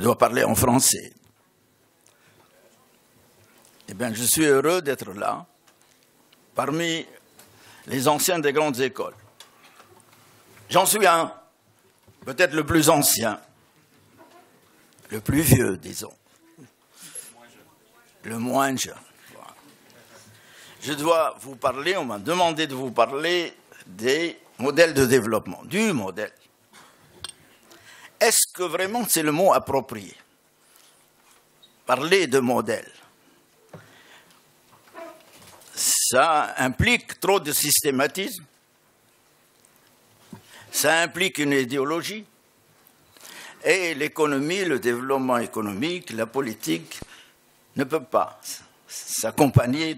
dois parler en français. Eh bien, je suis heureux d'être là, parmi les anciens des grandes écoles. J'en suis un, peut-être le plus ancien, le plus vieux, disons, le moins jeune. Voilà. Je dois vous parler, on m'a demandé de vous parler des modèles de développement, du modèle. Est-ce que vraiment c'est le mot approprié? Parler de modèle. Ça implique trop de systématisme, ça implique une idéologie, et l'économie, le développement économique, la politique ne peut pas s'accompagner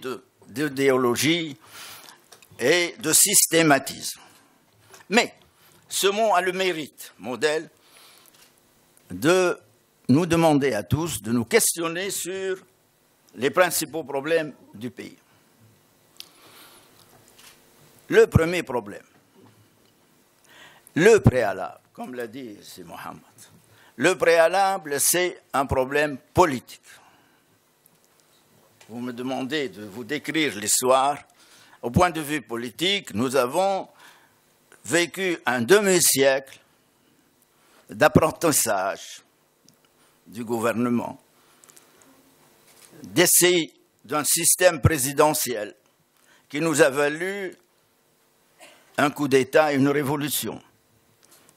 d'idéologie et de systématisme. Mais ce mot a le mérite, modèle, de nous demander à tous de nous questionner sur les principaux problèmes du pays. Le premier problème, le préalable, comme l'a dit C. Mohamed, le préalable, c'est un problème politique. Vous me demandez de vous décrire l'histoire. Au point de vue politique, nous avons vécu un demi-siècle d'apprentissage du gouvernement, d'essai d'un système présidentiel qui nous a valu un coup d'État et une révolution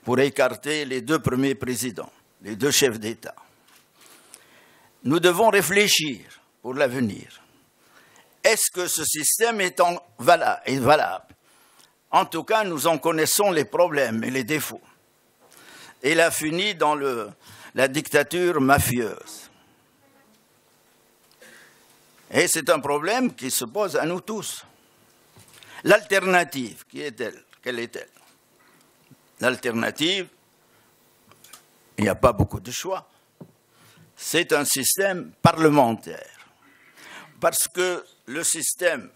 pour écarter les deux premiers présidents, les deux chefs d'État. Nous devons réfléchir pour l'avenir. Est-ce que ce système est valable? En tout cas, nous en connaissons les problèmes et les défauts. Il a fini dans la dictature mafieuse. Et c'est un problème qui se pose à nous tous. L'alternative, qui est-elle? Quelle est-elle? L'alternative, il n'y a pas beaucoup de choix. C'est un système parlementaire. Parce que le système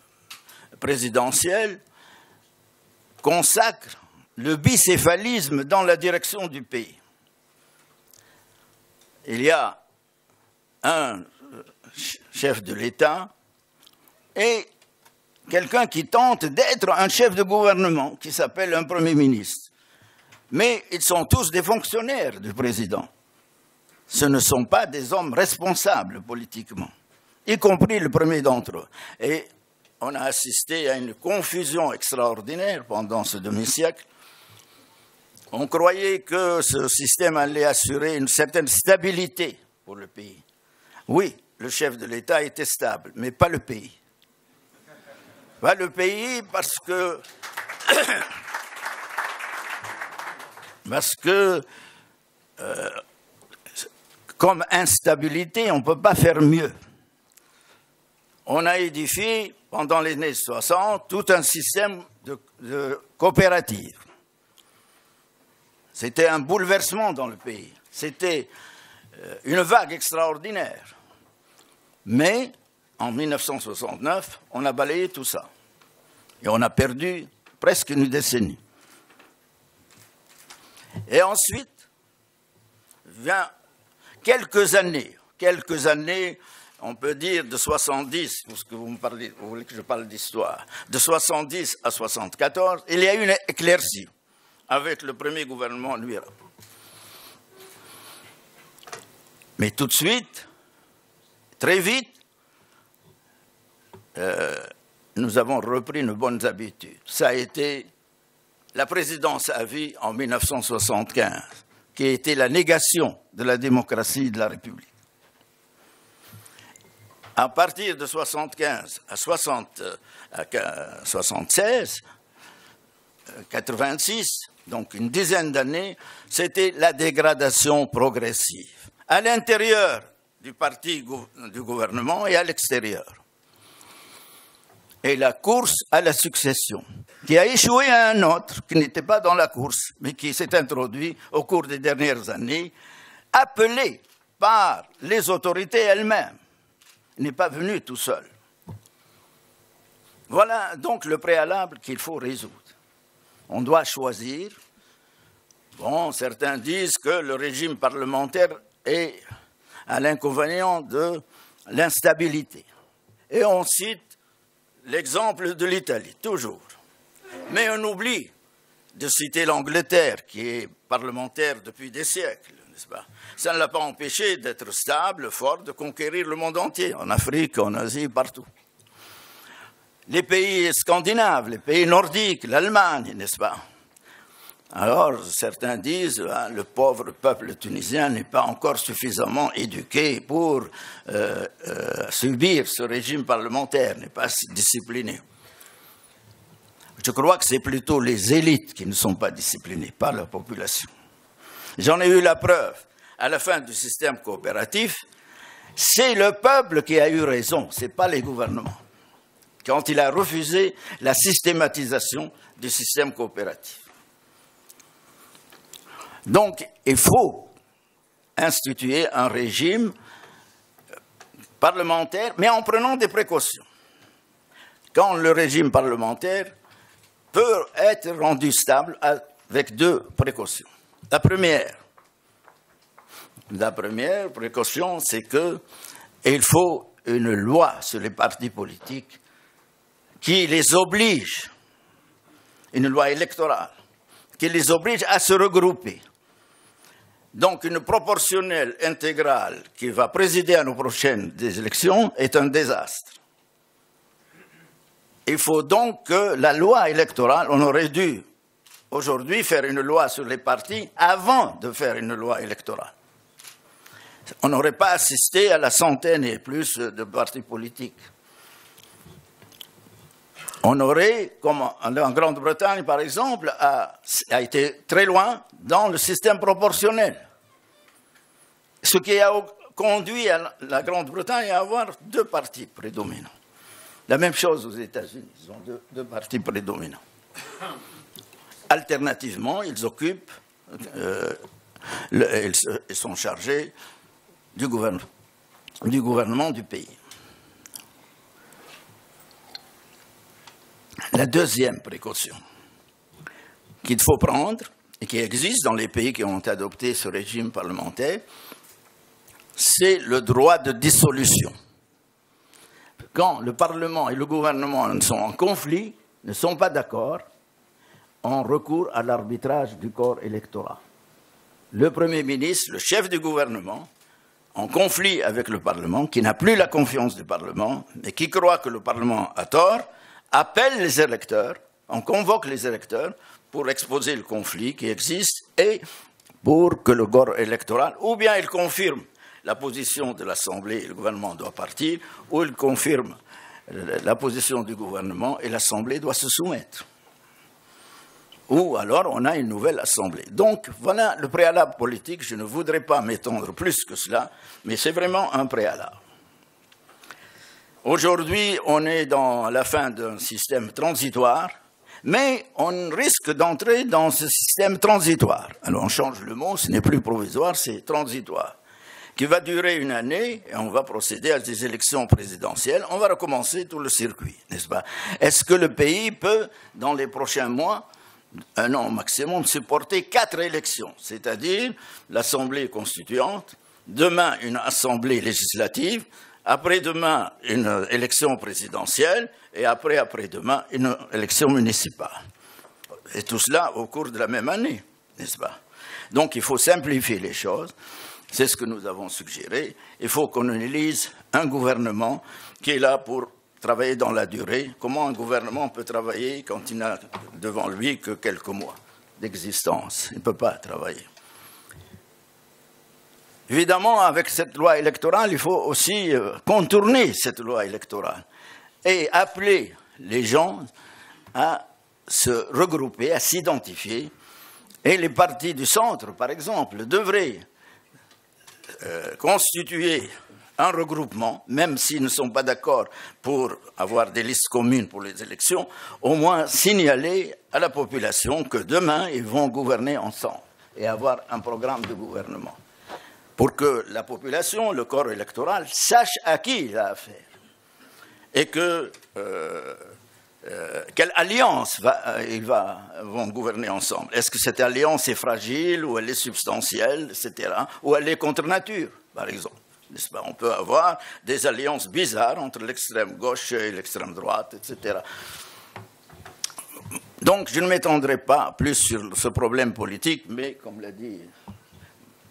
présidentiel consacre le bicéphalisme dans la direction du pays. Il y a un chef de l'État et quelqu'un qui tente d'être un chef de gouvernement, qui s'appelle un Premier ministre. Mais ils sont tous des fonctionnaires du président. Ce ne sont pas des hommes responsables politiquement, y compris le premier d'entre eux. Et on a assisté à une confusion extraordinaire pendant ce demi-siècle. On croyait que ce système allait assurer une certaine stabilité pour le pays. Oui, le chef de l'État était stable, mais pas le pays. Pas le pays parce que comme instabilité, on ne peut pas faire mieux. On a édifié, pendant les années 60, tout un système de coopérative. C'était un bouleversement dans le pays. C'était une vague extraordinaire. Mais, en 1969, on a balayé tout ça. Et on a perdu presque une décennie. Et ensuite, vient quelques années, on peut dire de 70, parce que vous voulez que je parle d'histoire, de 70 à 74, il y a eu une éclaircie avec le premier gouvernement Nuira. Mais tout de suite, très vite, nous avons repris nos bonnes habitudes. Ça a été la présidence à vie en 1975, qui a été la négation de la démocratie et de la République. À partir de 75 à 76, 86, donc une dizaine d'années, c'était la dégradation progressive, à l'intérieur du parti du gouvernement et à l'extérieur. Et la course à la succession, qui a échoué à un autre, qui n'était pas dans la course, mais qui s'est introduit au cours des dernières années, appelé par les autorités elles-mêmes. Il n'est pas venu tout seul. Voilà donc le préalable qu'il faut résoudre. On doit choisir. Bon, certains disent que le régime parlementaire est à l'inconvénient de l'instabilité. Et on cite l'exemple de l'Italie, toujours. Mais on oublie de citer l'Angleterre, qui est parlementaire depuis des siècles, n'est-ce pas? Ça ne l'a pas empêché d'être stable, fort, de conquérir le monde entier, en Afrique, en Asie, partout. Les pays scandinaves, les pays nordiques, l'Allemagne, n'est-ce pas? Alors, certains disent hein, le pauvre peuple tunisien n'est pas encore suffisamment éduqué pour subir ce régime parlementaire, n'est pas discipliné. Je crois que c'est plutôt les élites qui ne sont pas disciplinées, pas la population. J'en ai eu la preuve. À la fin du système coopératif, c'est le peuple qui a eu raison, ce n'est pas les gouvernements, quand il a refusé la systématisation du système coopératif. Donc, il faut instituer un régime parlementaire, mais en prenant des précautions. Quand le régime parlementaire peut être rendu stable avec deux précautions. La première précaution, c'est qu'il faut une loi sur les partis politiques qui les oblige, une loi électorale, qui les oblige à se regrouper. Donc une proportionnelle intégrale qui va présider à nos prochaines élections est un désastre. Il faut donc que la loi électorale, on aurait dû aujourd'hui faire une loi sur les partis avant de faire une loi électorale. On n'aurait pas assisté à la centaine et plus de partis politiques. On aurait, comme en Grande-Bretagne par exemple, a été très loin dans le système proportionnel. Ce qui a conduit à la Grande-Bretagne à avoir deux partis prédominants. La même chose aux États-Unis, ils ont deux partis prédominants. Alternativement, ils occupent, ils sont chargés du gouvernement du pays. La deuxième précaution qu'il faut prendre, et qui existe dans les pays qui ont adopté ce régime parlementaire, c'est le droit de dissolution. Quand le Parlement et le gouvernement sont en conflit, ne sont pas d'accord, on recourt à l'arbitrage du corps électoral. Le Premier ministre, le chef du gouvernement, en conflit avec le Parlement, qui n'a plus la confiance du Parlement, mais qui croit que le Parlement a tort, appelle les électeurs, on convoque les électeurs pour exposer le conflit qui existe et pour que le corps électoral, ou bien il confirme la position de l'Assemblée et le gouvernement doit partir, ou il confirme la position du gouvernement et l'Assemblée doit se soumettre. Ou alors on a une nouvelle Assemblée. Donc voilà le préalable politique, je ne voudrais pas m'étendre plus que cela, mais c'est vraiment un préalable. Aujourd'hui, on est dans la fin d'un système transitoire, mais on risque d'entrer dans ce système transitoire. Alors on change le mot, ce n'est plus provisoire, c'est transitoire, qui va durer une année, et on va procéder à des élections présidentielles. On va recommencer tout le circuit, n'est-ce pas? Est-ce que le pays peut, dans les prochains mois, un an maximum, supporter 4 élections, c'est-à-dire l'Assemblée constituante, demain une Assemblée législative, après-demain une élection présidentielle, et après-demain une élection municipale. Et tout cela au cours de la même année, n'est-ce pas? Donc il faut simplifier les choses. C'est ce que nous avons suggéré. Il faut qu'on élise un gouvernement qui est là pour travailler dans la durée. Comment un gouvernement peut travailler quand il n'a devant lui que quelques mois d'existence? Il ne peut pas travailler. Évidemment, avec cette loi électorale, il faut aussi contourner cette loi électorale et appeler les gens à se regrouper, à s'identifier. Et les partis du centre, par exemple, devraient constituer un regroupement, même s'ils ne sont pas d'accord pour avoir des listes communes pour les élections, au moins signaler à la population que demain, ils vont gouverner ensemble et avoir un programme de gouvernement. Pour que la population, le corps électoral, sache à qui il a affaire. Et que quelle alliance ils vont gouverner ensemble. Est-ce que cette alliance est fragile, ou elle est substantielle, etc., ou elle est contre nature, par exemple. n'est-ce pas? On peut avoir des alliances bizarres entre l'extrême gauche et l'extrême droite, etc. Donc, je ne m'étendrai pas plus sur ce problème politique, mais comme l'a dit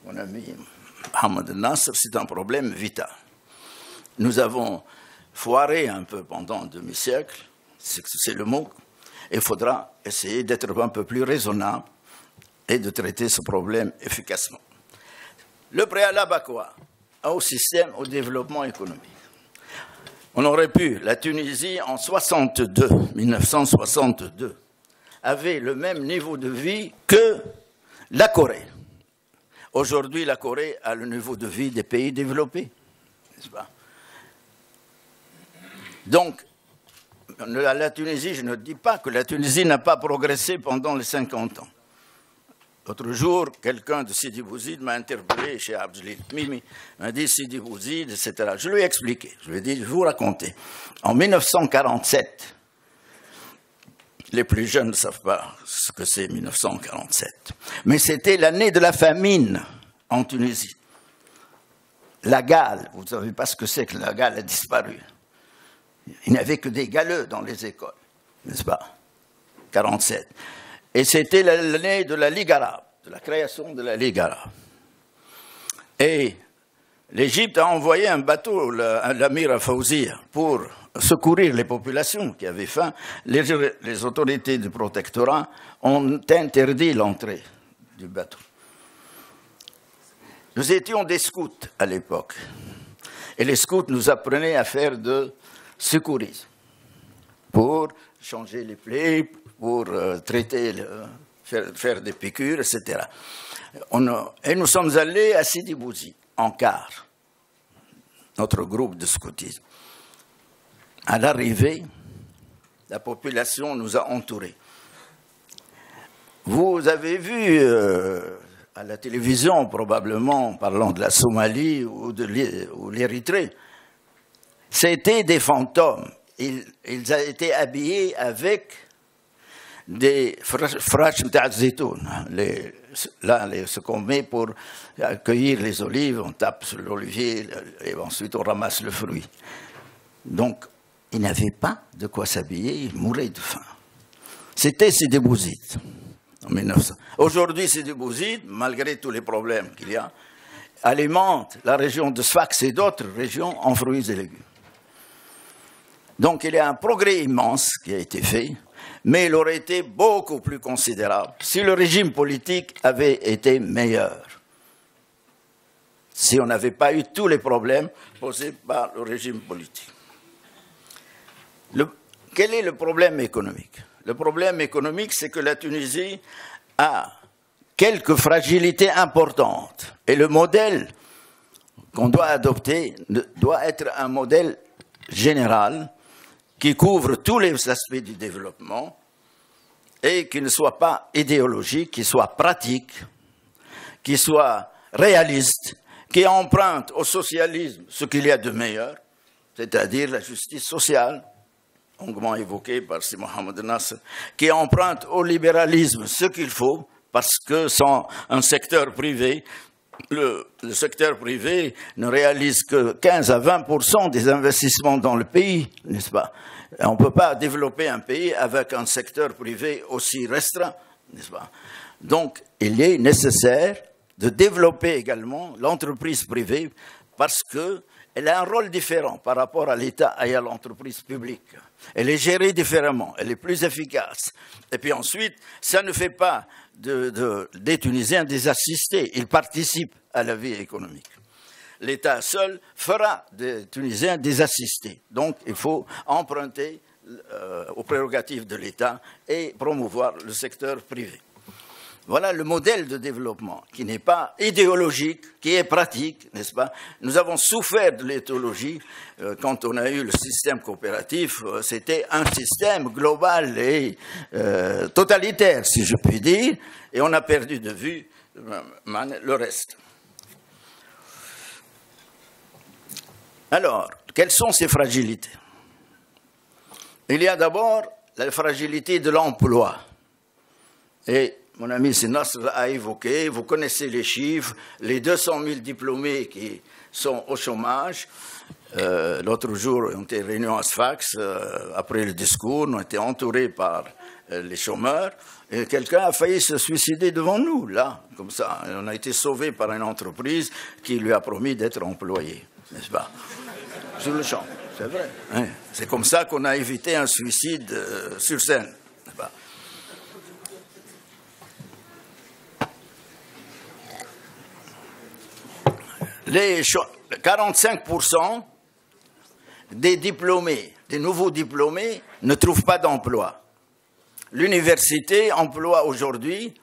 mon ami Mohamed Nasser, c'est un problème vital. Nous avons foiré un peu pendant un demi-siècle, c'est le mot. Il faudra essayer d'être un peu plus raisonnable et de traiter ce problème efficacement. Le préalable à quoi? Au système, au développement économique. On aurait pu, la Tunisie en 1962, avait le même niveau de vie que la Corée. Aujourd'hui, la Corée a le niveau de vie des pays développés, n'est-ce pas? Donc, la Tunisie, je ne dis pas que la Tunisie n'a pas progressé pendant les 50 ans. L'autre jour, quelqu'un de Sidi Bouzid m'a interpellé chez Abdelil Mimi, m'a dit Sidi Bouzid, etc. Je lui ai expliqué, je lui ai dit, je vais vous raconter. En 1947, les plus jeunes ne savent pas ce que c'est 1947, mais c'était l'année de la famine en Tunisie. La gale, vous ne savez pas ce que c'est que la gale a disparu. Il n'y avait que des galeux dans les écoles, n'est-ce pas? 47. Et c'était l'année de la Ligue arabe, de la création de la Ligue arabe. Et l'Égypte a envoyé un bateau, l'Amir Fawzia, pour secourir les populations qui avaient faim. Les autorités du protectorat ont interdit l'entrée du bateau. Nous étions des scouts à l'époque. Et les scouts nous apprenaient à faire de secourisme pour changer les plaies, pour traiter, faire des piqûres, etc. Et nous sommes allés à Sidi Bouzid, en car, notre groupe de scoutisme. À l'arrivée, la population nous a entourés. Vous avez vu à la télévision, probablement, en parlant de la Somalie ou de l'Érythrée, c'était des fantômes. Ils étaient habillés avec des fraches d'azitoun, ce qu'on met pour cueillir les olives, on tape sur l'olivier et ensuite on ramasse le fruit. Donc, ils n'avaient pas de quoi s'habiller, ils mouraient de faim. C'était Sidi Bouzid en 1900. Aujourd'hui, Sidi Bouzid, malgré tous les problèmes qu'il y a, alimente la région de Sfax et d'autres régions en fruits et légumes. Donc il y a un progrès immense qui a été fait, mais il aurait été beaucoup plus considérable si le régime politique avait été meilleur. Si on n'avait pas eu tous les problèmes posés par le régime politique. Quel est le problème économique? Le problème économique, c'est que la Tunisie a quelques fragilités importantes. Et le modèle qu'on doit adopter doit être un modèle général qui couvre tous les aspects du développement et qui ne soit pas idéologique, qui soit pratique, qui soit réaliste, qui emprunte au socialisme ce qu'il y a de meilleur, c'est-à-dire la justice sociale, longuement évoquée par C. Mohamed Nasser, qui emprunte au libéralisme ce qu'il faut, parce que sans un secteur privé, le secteur privé ne réalise que 15 à 20% des investissements dans le pays, n'est-ce pas? On ne peut pas développer un pays avec un secteur privé aussi restreint, n'est-ce pas? Donc, il est nécessaire de développer également l'entreprise privée parce qu'elle a un rôle différent par rapport à l'État et à l'entreprise publique. Elle est gérée différemment, elle est plus efficace. Et puis ensuite, ça ne fait pas des Tunisiens des assistés, ils participent à la vie économique. L'État seul fera des Tunisiens des assistés. Donc il faut emprunter aux prérogatives de l'État et promouvoir le secteur privé. Voilà le modèle de développement qui n'est pas idéologique, qui est pratique, n'est-ce pas? Nous avons souffert de l'éthologie quand on a eu le système coopératif. C'était un système global et totalitaire, si je puis dire, et on a perdu de vue le reste. Alors, quelles sont ces fragilités? Il y a d'abord la fragilité de l'emploi. Et mon ami Nasr a évoqué, vous connaissez les chiffres, les 200 000 diplômés qui sont au chômage. L'autre jour, on était réunis à Sfax, après le discours, on était entourés par les chômeurs, et quelqu'un a failli se suicider devant nous, là, comme ça. On a été sauvés par une entreprise qui lui a promis d'être employé, n'est-ce pas? Sur le champ, c'est vrai. Hein? C'est comme ça qu'on a évité un suicide sur scène, n'est-ce pas? Les 45% des diplômés, des nouveaux diplômés, ne trouvent pas d'emploi. L'université emploie aujourd'hui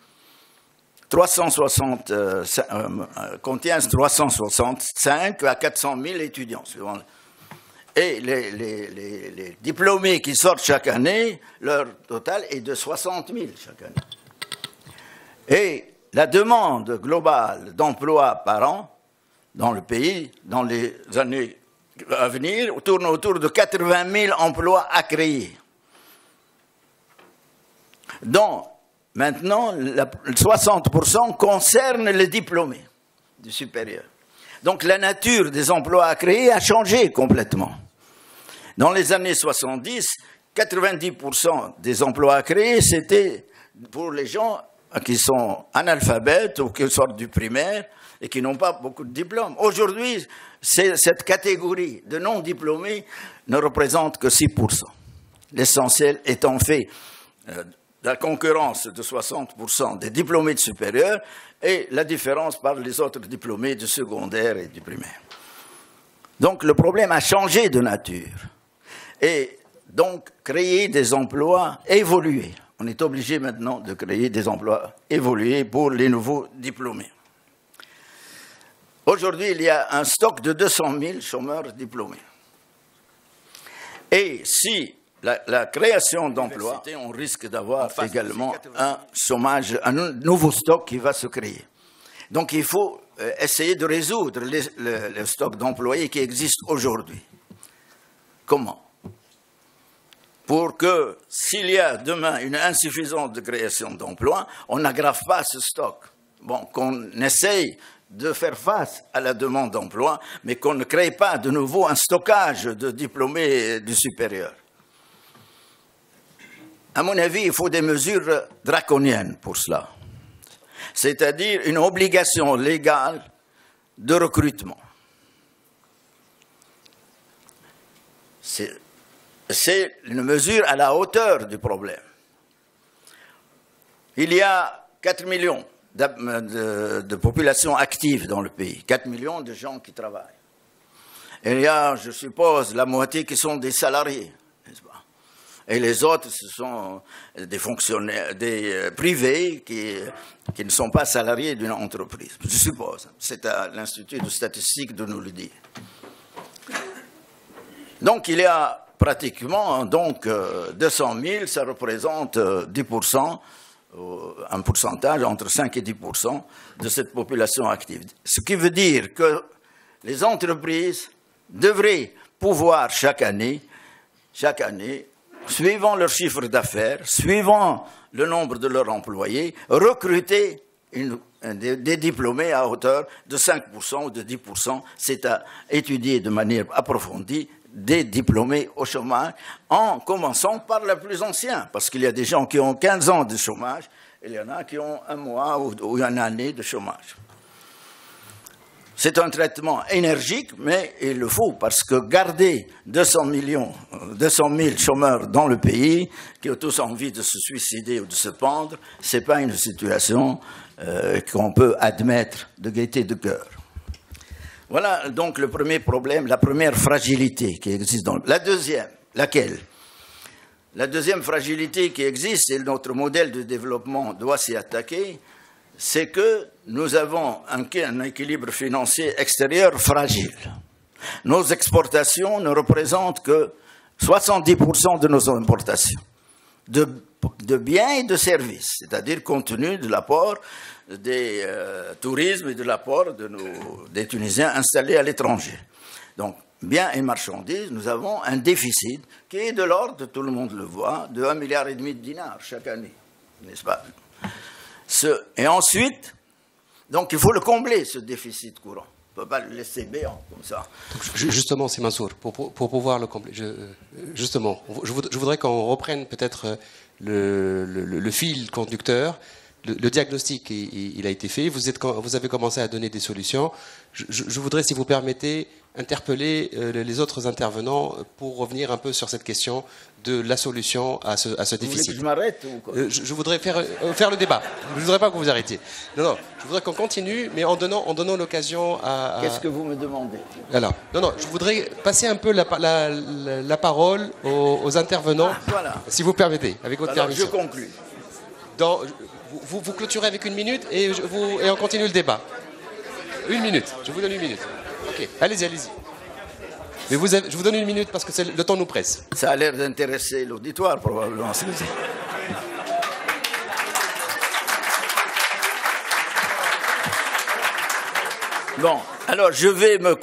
contient 365 à 400 000 étudiants. Et les diplômés qui sortent chaque année, leur total est de 60 000 chaque année. Et la demande globale d'emploi par an dans le pays, dans les années à venir, tourne autour de 80 000 emplois à créer. Donc, maintenant, 60% concernent les diplômés du supérieur. Donc, la nature des emplois à créer a changé complètement. Dans les années 70, 90% des emplois à créer, c'était pour les gens qui sont analphabètes ou qui sortent du primaire et qui n'ont pas beaucoup de diplômes. Aujourd'hui, cette catégorie de non-diplômés ne représente que 6%. L'essentiel étant fait la concurrence de 60% des diplômés de supérieur et la différence par les autres diplômés du secondaire et du primaire. Donc le problème a changé de nature. Et donc créer des emplois évolués. On est obligé maintenant de créer des emplois évolués pour les nouveaux diplômés. Aujourd'hui, il y a un stock de 200 000 chômeurs diplômés. Et si la création d'emplois, on risque d'avoir également un chômage, un nouveau stock qui va se créer. Donc il faut essayer de résoudre le stock d'employés qui existe aujourd'hui. Comment? Pour que, s'il y a demain une insuffisance de création d'emplois, on n'aggrave pas ce stock. Bon, qu'on essaye de faire face à la demande d'emploi, mais qu'on ne crée pas de nouveau un stockage de diplômés du supérieur. À mon avis, il faut des mesures draconiennes pour cela. C'est-à-dire une obligation légale de recrutement. C'est une mesure à la hauteur du problème. Il y a 4 millions de population active dans le pays, 4 millions de gens qui travaillent. Et il y a, je suppose, la moitié qui sont des salariés, n'est-ce pas? Et les autres, ce sont des fonctionnaires, des privés qui ne sont pas salariés d'une entreprise, je suppose. C'est à l'Institut de statistique de nous le dire. Donc il y a pratiquement 200 000, ça représente 10%, un pourcentage entre 5 et 10% de cette population active. Ce qui veut dire que les entreprises devraient pouvoir chaque année, suivant leur chiffre d'affaires, suivant le nombre de leurs employés, recruter des diplômés à hauteur de 5% ou de 10%. C'est à étudier de manière approfondie des diplômés au chômage, en commençant par les plus anciens, parce qu'il y a des gens qui ont 15 ans de chômage, et il y en a qui ont un mois ou une année de chômage. C'est un traitement énergique, mais il le faut, parce que garder 200 000 chômeurs dans le pays, qui ont tous envie de se suicider ou de se pendre, ce n'est pas une situation qu'on peut admettre de gaieté de cœur. Voilà donc le premier problème, la première fragilité qui existe dans le... La deuxième, laquelle? La deuxième fragilité qui existe, et notre modèle de développement doit s'y attaquer, c'est que nous avons un équilibre financier extérieur fragile. Nos exportations ne représentent que 70% de nos importations, de biens et de services, c'est-à-dire compte tenu de l'apport des tourismes et de l'apport des Tunisiens installés à l'étranger. Donc, biens et marchandises, nous avons un déficit qui est de l'ordre, tout le monde le voit, de 1,5 milliard de dinars chaque année, n'est-ce pas? Et ensuite, donc il faut le combler, ce déficit courant. On ne peut pas le laisser béant comme ça. Justement, c'est Mansour, pour pouvoir le combler. Justement, je voudrais qu'on reprenne peut-être le fil conducteur. Le diagnostic, il a été fait. Vous avez commencé à donner des solutions. Je voudrais, si vous permettez, interpeller les autres intervenants pour revenir un peu sur cette question de la solution à ce déficit. Vous voulez que je m'arrête ou quoi? Je voudrais faire le débat. Je ne voudrais pas que vous arrêtiez. Non, je voudrais qu'on continue, mais en donnant l'occasion à... Qu'est-ce que vous me demandez? Alors, non, je voudrais passer un peu la parole aux intervenants, voilà. Si vous permettez, avec votre permission. Je conclue. Vous clôturez avec 1 minute et on continue le débat. 1 minute, je vous donne 1 minute. Ok, allez-y. Mais je vous donne 1 minute parce que le temps nous presse. Ça a l'air d'intéresser l'auditoire probablement. Bon, alors je vais me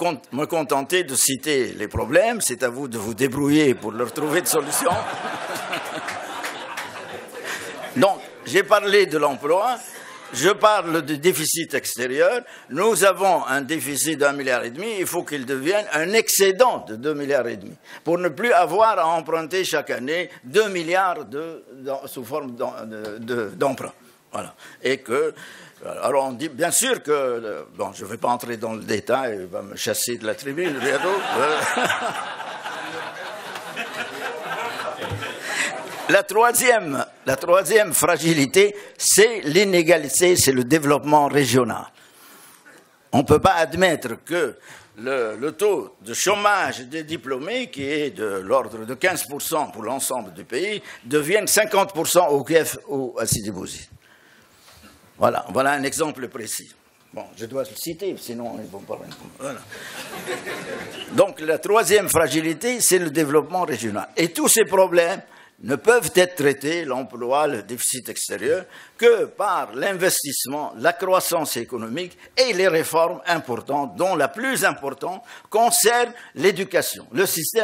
contenter de citer les problèmes. C'est à vous de vous débrouiller pour leur trouver de solutions. Donc, j'ai parlé de l'emploi, je parle du déficit extérieur. Nous avons un déficit d'1,5 milliard. Il faut qu'il devienne un excédent de 2,5 milliards pour ne plus avoir à emprunter chaque année 2 milliards sous forme d'emprunt. Voilà. Et que, alors on dit bien sûr que, bon, je ne vais pas entrer dans le détail, il va me chasser de la tribune bientôt. La troisième fragilité, c'est l'inégalité, c'est le développement régional. On ne peut pas admettre que le taux de chômage des diplômés, qui est de l'ordre de 15% pour l'ensemble du pays, devienne 50% au Kiev ou à Sidi Bouzid. Voilà un exemple précis. Bon, je dois le citer, sinon ils ne vont pas répondre. Voilà. Donc la troisième fragilité, c'est le développement régional. Et tous ces problèmes ne peuvent être traités, l'emploi, le déficit extérieur, que par l'investissement, la croissance économique et les réformes importantes, dont la plus importante concerne l'éducation. Le système